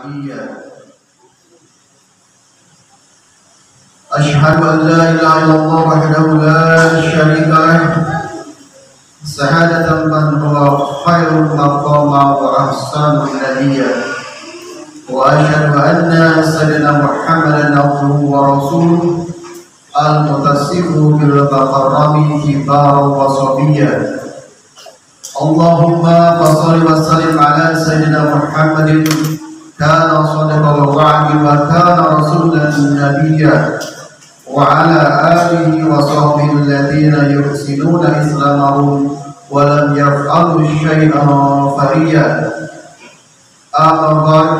عليا أشهد أن لا إله إلا الله وحده لا شريك له شهادة من هو خير مقاما وأحسن نديا وأشهد أن سيدنا محمدا عبده ورسوله المتصف بالمكرم كبارا وصبيا اللهم صل وسلم على سيدنا محمد كان صادق الوعد وكان رسولا نبيا وعلى آله وصحبه الذين يحسنون إسلامهم ولم يفعلوا شيئا فريا أما بعد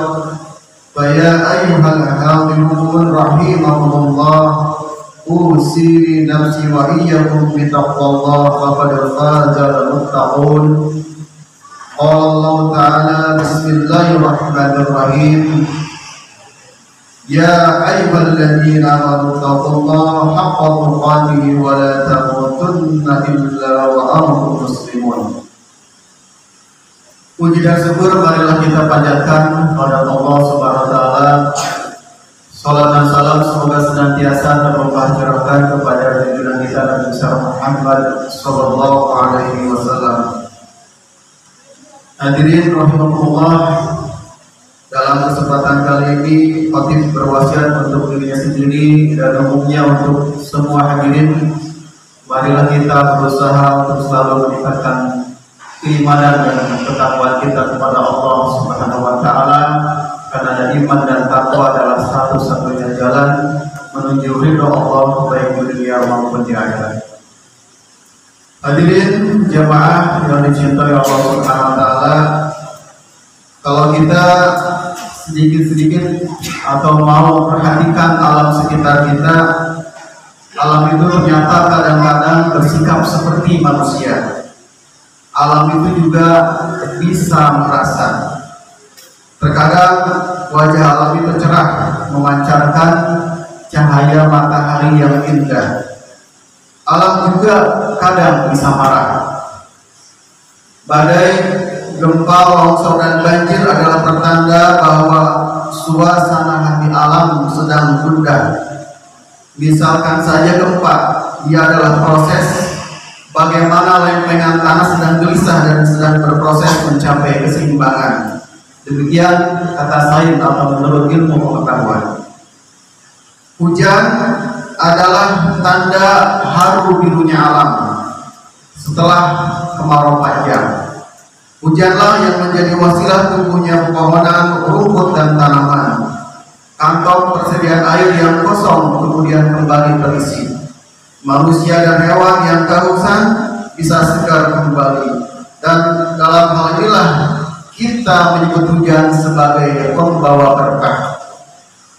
فيا أيها الحاضرون رحمكم الله أوصي نفسي وإياكم بتقوى الله فقد فاز المتقون قال الله تعالى بسم الله الرحمن الرحيم يا أيها الذين آمنوا اتقوا الله حق تقاته ولا تموتن إلا وأنتم مسلمون. Puji dan syukur marilah kita panjatkan kepada Allah Subhanahu wa taala. Salam dan salam semoga senantiasa tercurahkan kepada junjungan kita Nabi Muhammad sallallahu alaihi wasallam. Hadirin rahimakumullah, dalam kesempatan kali ini khatib berwasiat untuk dirinya sendiri dan umumnya untuk semua hadirin, marilah kita berusaha untuk selalu meningkatkan keimanan dan ketakwaan kita kepada Allah Subhanahu wa taala, karena iman dan takwa adalah satu-satunya jalan menuju ridho Allah baik di dunia maupun di akhirat. Hadirin jamaah yang dicintai Allah Subhanahu wa taala, kalau kita sedikit-sedikit atau mau perhatikan alam sekitar kita, alam itu ternyata kadang-kadang bersikap seperti manusia. Alam itu juga bisa merasa. Terkadang wajah alam itu cerah, memancarkan cahaya matahari yang indah. Alam juga kadang bisa marah. Badai, gempa, longsor dan banjir adalah pertanda bahwa suasana hati alam sedang gundah. Misalkan saja gempa, ia adalah proses bagaimana lempengan tanah sedang gelisah dan sedang berproses mencapai keseimbangan. Demikian kata sains atau menurut ilmu pengetahuan. Hujan adalah tanda haru birunya alam setelah kemarau panjang. Hujanlah yang menjadi wasilah tumbuhnya pepohonan, rumput dan tanaman. Kantong persediaan air yang kosong kemudian kembali terisi. Manusia dan hewan yang kehausan bisa segar kembali. Dan dalam hal inilah kita menyebut hujan sebagai pembawa berkah.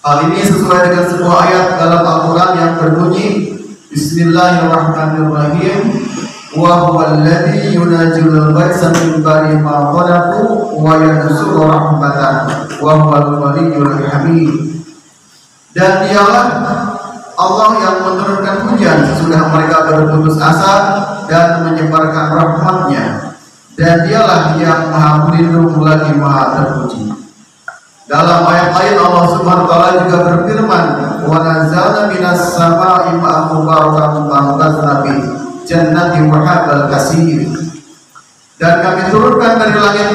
Hal ini sesuai dengan sebuah ayat dalam Al-Quran yang berbunyi Bismillahirrahmanirrahim wa huwal ladzi yunajjilul ghaitsa min ba'di ma qanatu wa yanshuru rahmatan wa huwal waliyyul hamid. Dan dialah Allah yang menurunkan hujan sesudah mereka berputus asa dan menyebarkan rahmat-Nya, dan dialah yang maha pelindung lagi maha terpuji. Dalam ayat lain Allah Subhanahu wa taala juga berfirman, "Wa nazzalna minas samaa'i ma'an mubarakan fa'amtarna bihi jannatin wa habbal katsir." Dan kami turunkan dari langit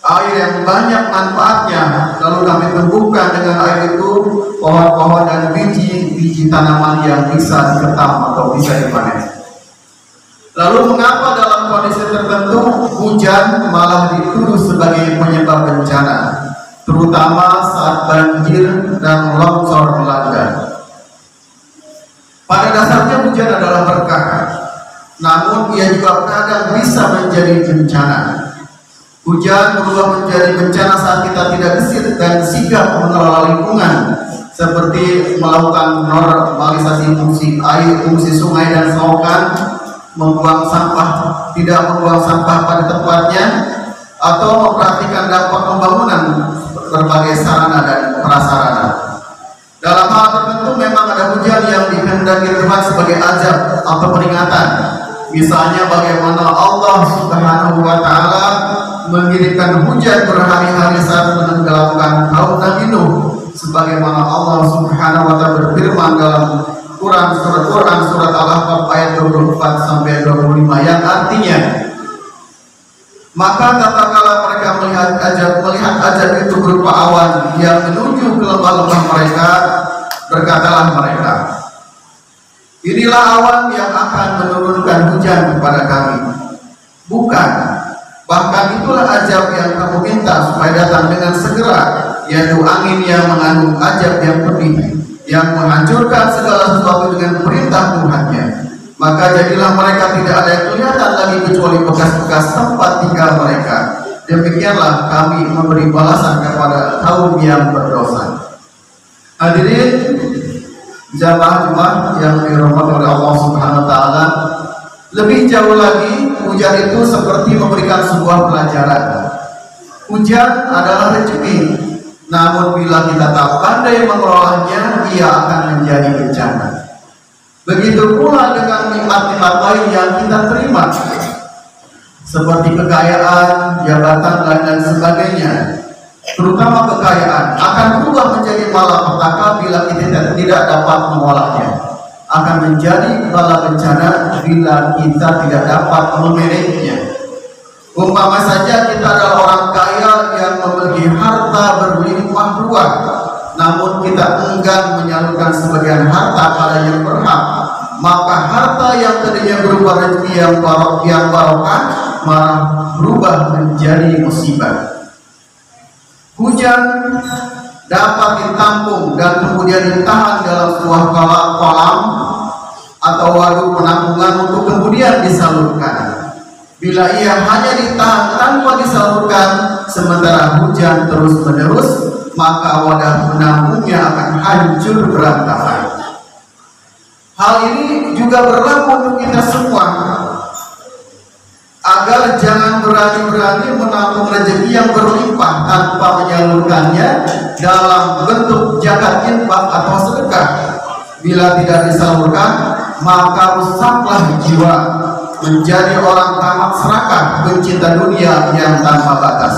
air yang banyak manfaatnya, lalu kami tumbuhkan dengan air itu pohon-pohon dan biji-biji tanaman yang bisa diketam atau bisa dipanen. Lalu mengapa dalam kondisi tertentu hujan malah dituduh sebagai penyebab bencana, terutama saat banjir dan longsor melanda? Pada dasarnya hujan adalah berkah, namun ia juga kadang bisa menjadi bencana. Hujan berubah menjadi bencana saat kita tidak gesit dan sigap mengelola lingkungan, seperti melakukan normalisasi fungsi air, fungsi sungai dan selokan, membuang sampah, tidak membuang sampah pada tempatnya, atau memperhatikan dampak pembangunan berbagai sarana dan prasarana. Dalam hal tertentu memang ada hujan yang dikehendaki Tuhan sebagai azab atau peringatan. Misalnya bagaimana Allah Subhanahu wa taala mengirimkan hujan berhari-hari saat menenggelamkan kaum sebagaimana Allah Subhanahu wa taala berfirman dalam Quran surat Al-Ahqaf ayat 24 sampai 25 yang artinya, maka tatkala mereka melihat ajab itu berupa awan yang menuju ke lembah-lembah mereka, berkatalah mereka, inilah awan yang akan menurunkan hujan kepada kami. Bukan, bahkan itulah ajab yang kamu minta supaya datang dengan segera, yaitu angin yang mengandung ajab yang pedih, yang menghancurkan segala sesuatu dengan perintah Tuhannya. Maka jadilah mereka tidak ada yang kelihatan lagi kecuali bekas-bekas tempat tinggal mereka. Demikianlah kami memberi balasan kepada kaum yang berdosa. Hadirin jamaah yang dirahmati oleh Allah Subhanahu wa taala, lebih jauh lagi, hujan itu seperti memberikan sebuah pelajaran. Hujan adalah rezeki, namun bila kita tak pandai mengelolanya, ia akan menjadi bencana. Begitu pula dengan nikmat-nikmat lain yang kita terima, seperti kekayaan, jabatan, dan sebagainya. Terutama kekayaan akan berubah menjadi malapetaka bila kita tidak dapat mengolahnya. Akan menjadi bala bencana bila kita tidak dapat memanagenya. Umpama saja kita adalah orang kaya yang memiliki harta berlimpah ruah, namun kita enggan menyalurkan sebagian harta pada yang berhak, maka harta yang tadinya berupa rezeki yang barokah malah berubah menjadi musibah. Hujan dapat ditampung dan kemudian ditahan dalam sebuah kolam atau waduk penampungan untuk kemudian disalurkan. Bila ia hanya ditahan tanpa disalurkan sementara hujan terus menerus, maka wadah penampungnya akan hancur berantakan. Hal ini juga berlaku untuk kita semua, agar jangan berani-berani menampung rezeki yang berlimpah tanpa menyalurkannya dalam bentuk zakat, infak atau sedekah. Bila tidak disalurkan, maka rusaklah jiwa, menjadi orang tamak serakah, pencinta dunia yang tanpa batas.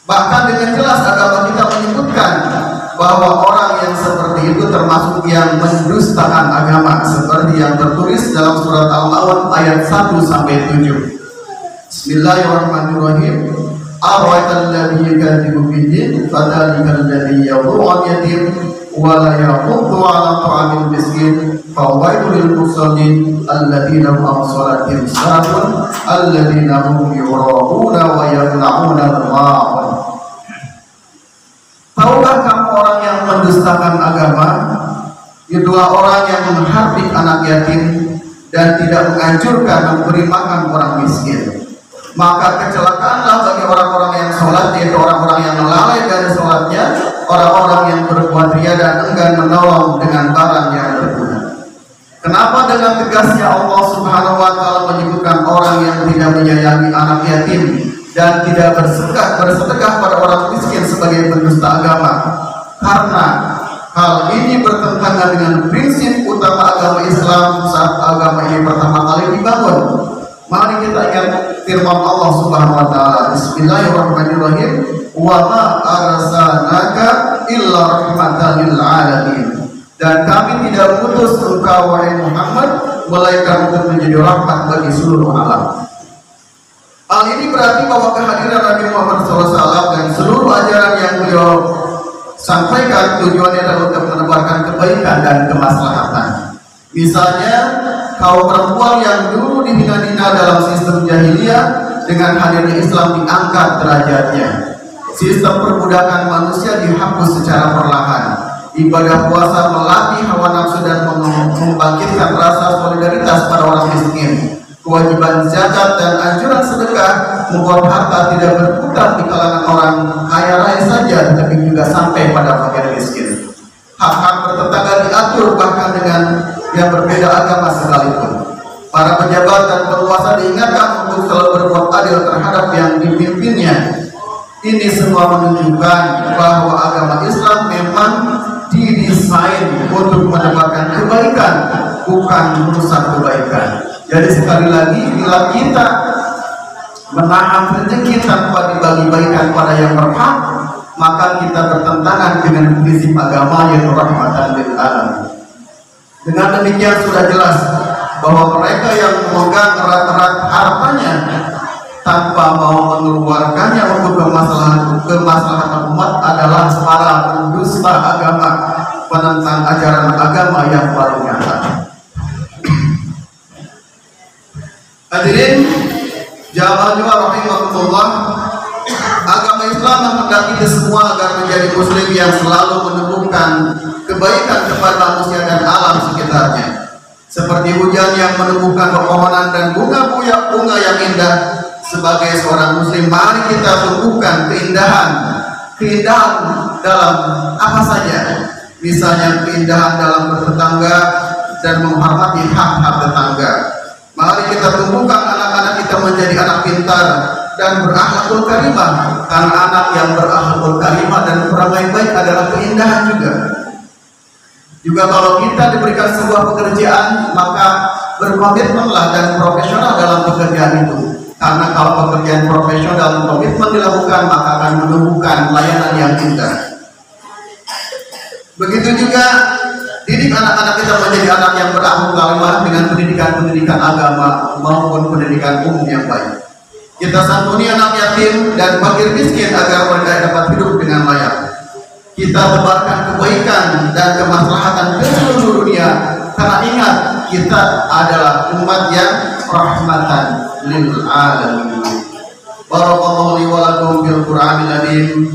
Bahkan dengan jelas agama kita menyebutkan bahwa orang yang seperti itu termasuk yang mendustakan agama, seperti yang tertulis dalam surat Al-Maun ayat 1 sampai 7. Bismillahirrahmanirrahim. Arwaital ladzi yukadzibu bid-din fadzalikal ladzi yadhu'u yatim wa la yaquddu 'ala ta'amil miskin fawailul lil musallin alladzina hum an salatihim sahun alladzina hum yura'una wa yamna'una al-ma'un. Tahukah kamu orang yang mendustakan agama? Itulah orang yang menghardik anak yatim dan tidak menganjurkan memberi makan orang miskin. Maka kecelakaanlah bagi orang-orang yang sholat, yaitu orang-orang yang lalai dari sholatnya, orang-orang yang berbuat ria dan enggan menolong dengan barang yang berguna. Kenapa dengan tegasnya Allah Subhanahu wa taala menyebutkan orang yang tidak menyayangi anak yatim dan tidak bersedekah pada orang miskin sebagai pendusta agama? Karena hal ini bertentangan dengan prinsip utama agama Islam saat agama ini pertama kali dibangun. Mari kita ingat firman Allah Subhanahu wa taala, Bismillahirrahmanirrahim, wa ma arsalnaka illa rahmatan lil alamin. Dan kami tidak mengutus engkau wahai Muhammad melainkan untuk menjadi rahmat bagi seluruh alam. Hal ini berarti bahwa kehadiran Nabi Muhammad SAW dan seluruh ajaran yang beliau sampaikan tujuannya adalah untuk menebarkan kebaikan dan kemaslahatan. Misalnya kaum perempuan yang dulu dihina-hina dalam sistem jahiliyah, dengan hadirnya Islam diangkat derajatnya. Sistem perbudakan manusia dihapus secara perlahan. Ibadah puasa melatih hawa nafsu dan membangkitkan rasa solidaritas pada orang miskin. Kewajiban zakat dan anjuran sedekah membuat harta tidak berputar di kalangan orang kaya raya saja, tapi juga sampai pada fakir miskin. Hak-hak bertetangga diatur bahkan dengan yang berbeda agama sekalipun. Para pejabat dan penguasa diingatkan untuk selalu berbuat adil terhadap yang dipimpinnya. Ini semua menunjukkan bahwa agama Islam memang didesain untuk menebarkan kebaikan, bukan merusak kebaikan. Jadi sekali lagi, bila kita menahan rezeki tanpa dibagi-bagikan pada yang berhak, maka kita bertentangan dengan prinsip agama yang rahmatan lil alamin. Dengan demikian sudah jelas bahwa mereka yang memegang erat-erat hartanya tanpa mau mengeluarkannya untuk kemaslahatan umat adalah para pendusta agama, penentang ajaran agama yang paling nyata. Hadirin jamaah rahimahumullah, agama Islam menghendaki kita semua agar menjadi muslim yang selalu menemukan kebaikan kepada manusia dan alam sekitarnya. Seperti hujan yang menumbuhkan pepohonan dan bunga-bunga yang indah. Sebagai seorang muslim, mari kita tumbuhkan keindahan dalam apa saja. Misalnya keindahan dalam bertetangga dan menghormati hak-hak tetangga. Mari kita tumbuhkan anak-anak kita menjadi anak pintar dan berakhlakul karimah, karena anak yang berakhlakul karimah dan beramai baik adalah keindahan juga. Juga kalau kita diberikan sebuah pekerjaan, maka berkomitmenlah dan profesional dalam pekerjaan itu. Karena kalau pekerjaan profesional dan komitmen dilakukan, maka akan menumbuhkan layanan yang indah. Begitu juga didik anak-anak kita menjadi anak yang berakhlak karimah dengan pendidikan agama maupun pendidikan umum yang baik. Kita santuni anak yatim dan fakir miskin agar mereka dapat hidup dengan layak. Kita tebarkan kebaikan dan kemaslahatan ke seluruh dunia, karena ingat kita adalah umat yang rahmatan lil alamin. Barakallahu li wa lakum bil Qur'anil azim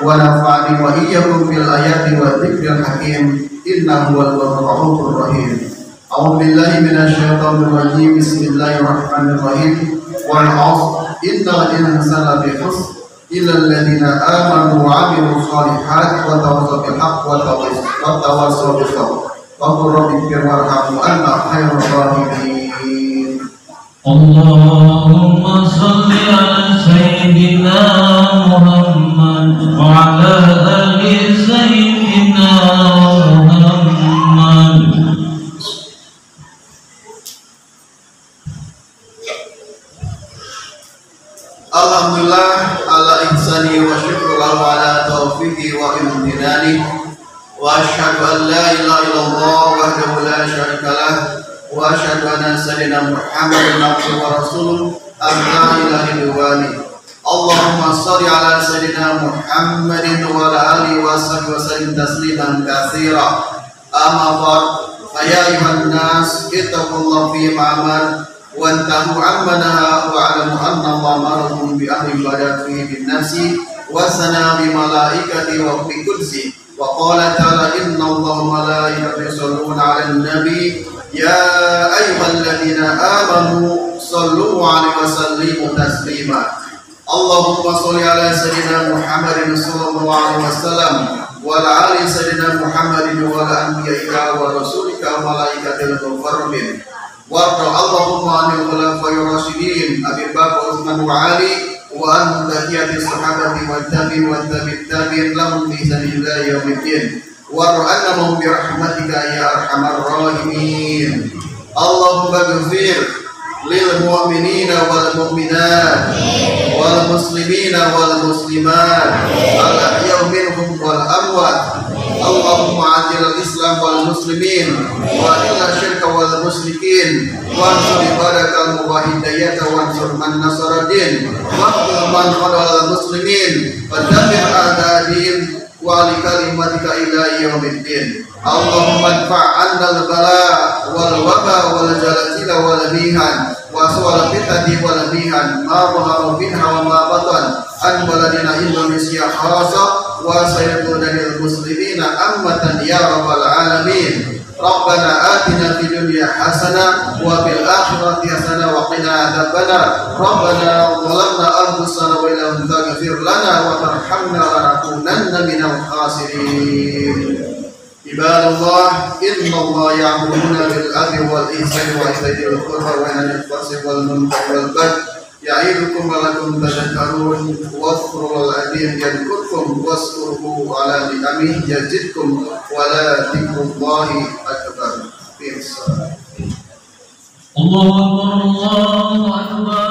wa nafa'ani wa iyyakum bil ayati wa dzikril hakim. Innahu wal ghafurur rahim. A'udzu billahi minasy syaithanir rajim. Bismillahirrahmanirrahim. Wal 'ashr innal insana lafi khusr illal ladzina amanu wa 'amilus shalihat wa tawassaw bil haqq wa tawassaw bis sabr. Wa qur rabbighfir warhamhu anta khairur rahimin. Allahumma shalli ala sayyidina Muhammad wa ala ali sayyidina Muhammad. Alhamdulillah ala ihsani wa syukru lahu ala taufiqi wa imtinani wa asyhadu an la ilaha illallah wahdahu la syarika lah wa asyhadu anna sayyidina Muhammadan abduhu wa rasuluh amma ilahi duwani. Allahumma shalli ala sayyidina Muhammadin wa ala alihi wa sahbihi wa sallim tasliman katsira. Amma ba'd, ya ayuhan nas ittaqullaha fi ma'amal وانتهوا عمنا واعلموا ان الله امركم بامر بدات فيه بالنفس وثنى بملائكته وبقدسه وقال تعالى ان الله وملائكته يصلون على النبي يا ايها الذين امنوا صلوا عليه وسلموا تسليما. اللهم صل على سيدنا محمد صلى الله عليه وسلم وعلى ال سيدنا محمد وعلى انبيائك ورسولك وملائكته المقربين. Warda Allahumma anil khulafa'ir rasyidin Abi Bakar Utsman wa Ali wa an tahiyati sahabati wa tabi'in wa tabi'in lahum bi ihsan ila yaumiddin warhamhum bi rahmatika ya arhamar rahimin. Allahumma ighfir lil mu'minina wal mu'minat wal muslimina wal muslimat al ahya'i minhum wal amwat. Allahumma ajil al-islam wal muslimin wa illa syirka wal musyrikin wa ansur ibadakal muwahhidayata wa ansur man nasaradin wa man khadal muslimin wa damir a'da'in wa li kalimatika ila yaumiddin. Allahumma adfa'anna al-bala wal waba wal jalazila wal mihan wa su'al fitati wal mihan ma dhahara minha wa ma batan an baladina Indonesia khassa wa sayyidul muslimina ammatan ya rabbal alamin. Rabbana atina fid dunya hasanah wa fil akhirati hasanah wa qina adzabannar. Rabbana zalamna anfusana wa illam taghfir lana wa tarhamna lanakunanna minal khasirin. Ibadallah, innallaha ya'muruna bil 'adli wal ihsani wa ita'i dzil qurba wa yanha 'anil fahsya'i wal munkari wal baghi ya'idukum la'allakum tadhakkarun. Wadhkurul 'azim yadhkurkum washkuruhu 'ala ni'amihi yazidkum wa la dzikrullahi akbar. Allahu akbar, Allahu akbar.